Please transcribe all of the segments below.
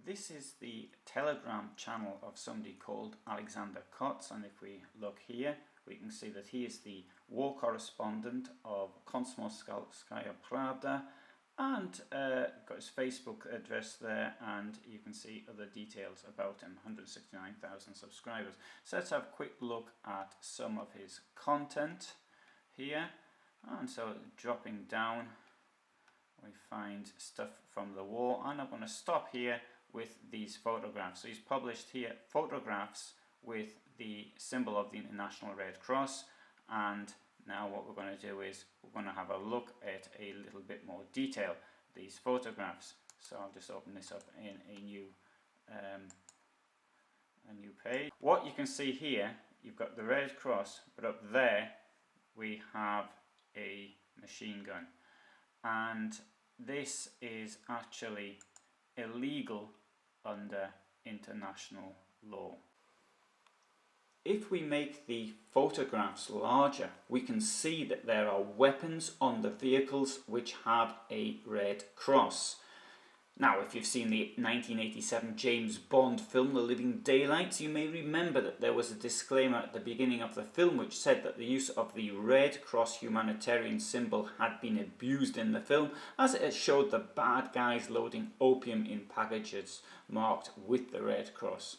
This is the Telegram channel of somebody called Alexander Kots, and if we look here we can see that he is the war correspondent of Komsomolskaya Pravda, and got his Facebook address there, and you can see other details about him. 169,000 subscribers. So let's have a quick look at some of his content here. And so dropping down we find stuff from the war, and I'm going to stop here with these photographs. So he's published here photographs with the symbol of the International Red Cross, and now what we're going to do is we're going to have a look at a little bit more detail these photographs. So I'll just open this up in a new page. What you can see here, you've got the Red Cross, but up there we have a machine gun, and this is actually illegal under international law. If we make the photographs larger, we can see that there are weapons on the vehicles which have a red cross. Now, if you've seen the 1987 James Bond film The Living Daylights, you may remember that there was a disclaimer at the beginning of the film which said that the use of the Red Cross humanitarian symbol had been abused in the film, as it showed the bad guys loading opium in packages marked with the Red Cross.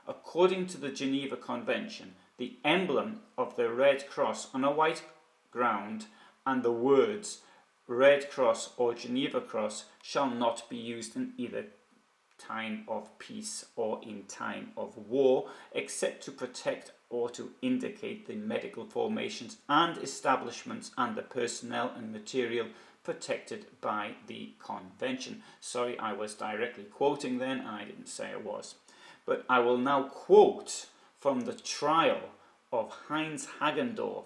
According to the Geneva Convention, the emblem of the Red Cross on a white ground and the words Red Cross or Geneva Cross shall not be used in either time of peace or in time of war, except to protect or to indicate the medical formations and establishments and the personnel and material protected by the convention. Sorry, I was directly quoting then and I didn't say I was. But I will now quote from the trial of Heinz Hagendorf,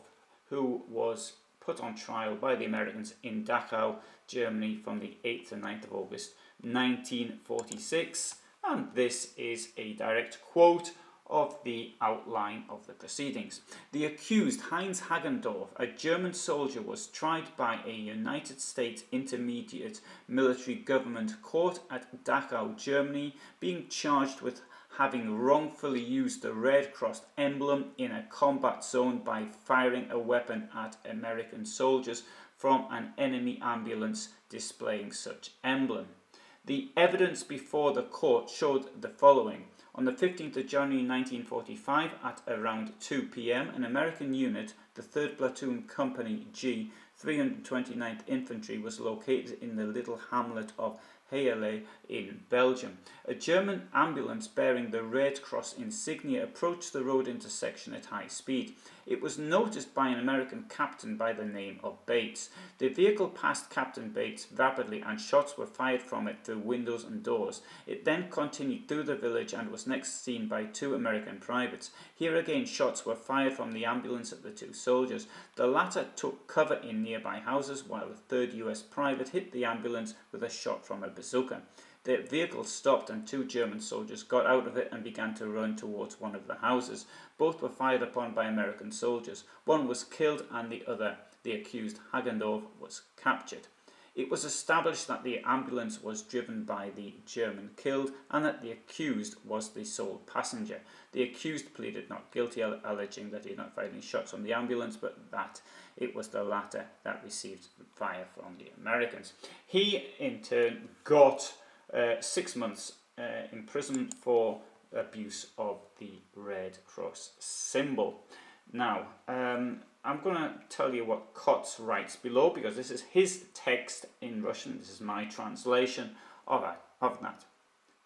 who was put on trial by the Americans in Dachau, Germany from the 8th and 9th of August 1946, and this is a direct quote of the outline of the proceedings. The accused, Heinz Hagendorf, a German soldier, was tried by a United States Intermediate Military Government Court at Dachau, Germany, being charged with having wrongfully used the Red Cross emblem in a combat zone by firing a weapon at American soldiers from an enemy ambulance displaying such emblem. The evidence before the court showed the following. On the 15th of January 1945 at around 2 p.m, an American unit, the 3rd Platoon Company G, 329th Infantry, was located in the little hamlet of Heerlee in Belgium. A German ambulance bearing the Red Cross insignia approached the road intersection at high speed. It was noticed by an American captain by the name of Bates. The vehicle passed Captain Bates rapidly and shots were fired from it through windows and doors. It then continued through the village and was next seen by 2 American privates. Here again shots were fired from the ambulance at the 2 soldiers. The latter took cover in nearby houses while the 3rd US private hit the ambulance with a shot from a bazooka. The vehicle stopped and 2 German soldiers got out of it and began to run towards one of the houses. Both were fired upon by American soldiers. One was killed and the other, the accused Hagendorf, was captured. It was established that the ambulance was driven by the German killed and that the accused was the sole passenger. The accused pleaded not guilty, alleging that he had not fired any shots from the ambulance, but that it was the latter that received fire from the Americans. He in turn got 6 months imprisonment for abuse of the Red Cross symbol. Now, I'm going to tell you what Kots writes below, because this is his text in Russian. This is my translation of that.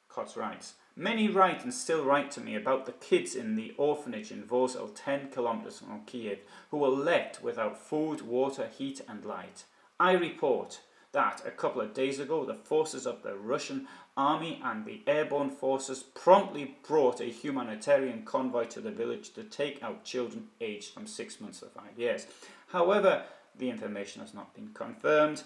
Kots writes, "Many write and still write to me about the kids in the orphanage in Vorzel, 10 kilometers from Kyiv, who were left without food, water, heat and light. I report that a couple of days ago the forces of the Russian army and the Airborne Forces promptly brought a humanitarian convoy to the village to take out children aged from 6 months to 5 years. However, the information has not been confirmed.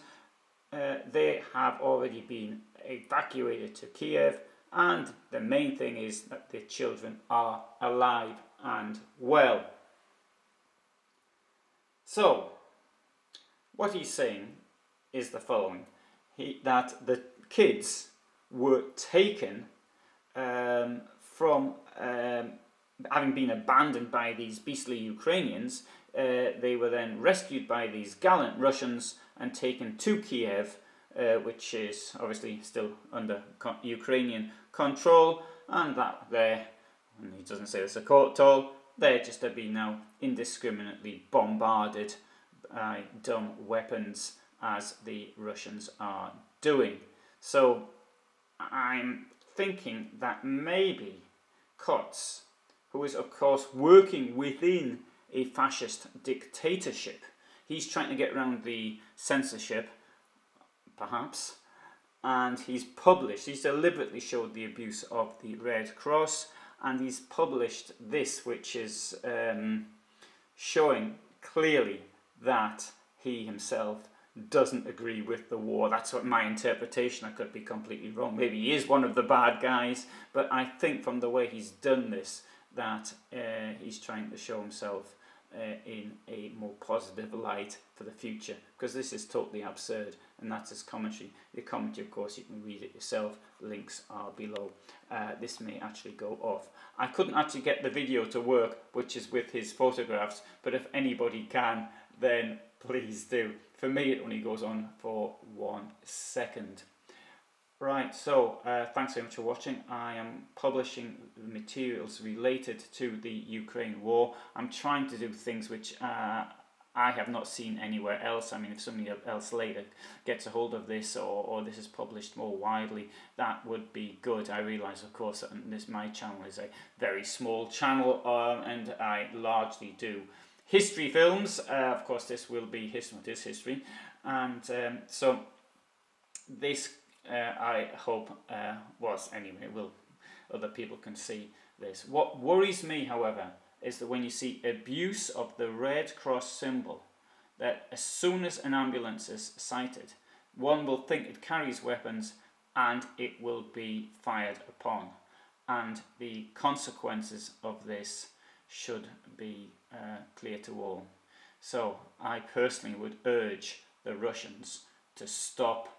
They have already been evacuated to Kyiv, and the main thing is that the children are alive and well." So, what he's saying is the following: that the kids were taken from having been abandoned by these beastly Ukrainians, they were then rescued by these gallant Russians and taken to Kyiv, which is obviously still under Ukrainian control, and that there, and he doesn't say this at all, they're just to be now indiscriminately bombarded by dumb weapons as the Russians are doing. So I'm thinking that maybe Kots, who is of course working within a fascist dictatorship, he's trying to get around the censorship, perhaps, and he's deliberately showed the abuse of the Red Cross, and he's published this, which is showing clearly that he himself doesn't agree with the war. That's what my interpretation. I could be completely wrong. Maybe he is one of the bad guys, but I think from the way he's done this that he's trying to show himself in a more positive light for the future, because this is totally absurd, and that's his commentary. The commentary, of course, you can read it yourself. Links are below. This may actually go off. I couldn't actually get the video to work, which is with his photographs, but if anybody can, then please do. For me, it only goes on for 1 second. Right, so thanks very much for watching. I am publishing materials related to the Ukraine war. I'm trying to do things which I have not seen anywhere else. I mean, if somebody else later gets a hold of this, or this is published more widely, that would be good. I realise, of course, that my channel is a very small channel, and I largely do history films. Of course, this will be history, and so this I hope was anyway. Other people can see this. What worries me, however, is that when you see abuse of the Red Cross symbol, that as soon as an ambulance is sighted, one will think it carries weapons and it will be fired upon, and the consequences of this should be clear to all. So I personally would urge the Russians to stop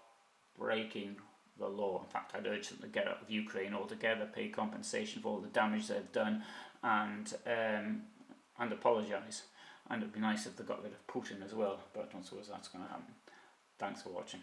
breaking the law. In fact, I'd urge them to get out of Ukraine altogether, pay compensation for all the damage they've done, and apologise. And it'd be nice if they got rid of Putin as well, but I don't suppose that's going to happen. Thanks for watching.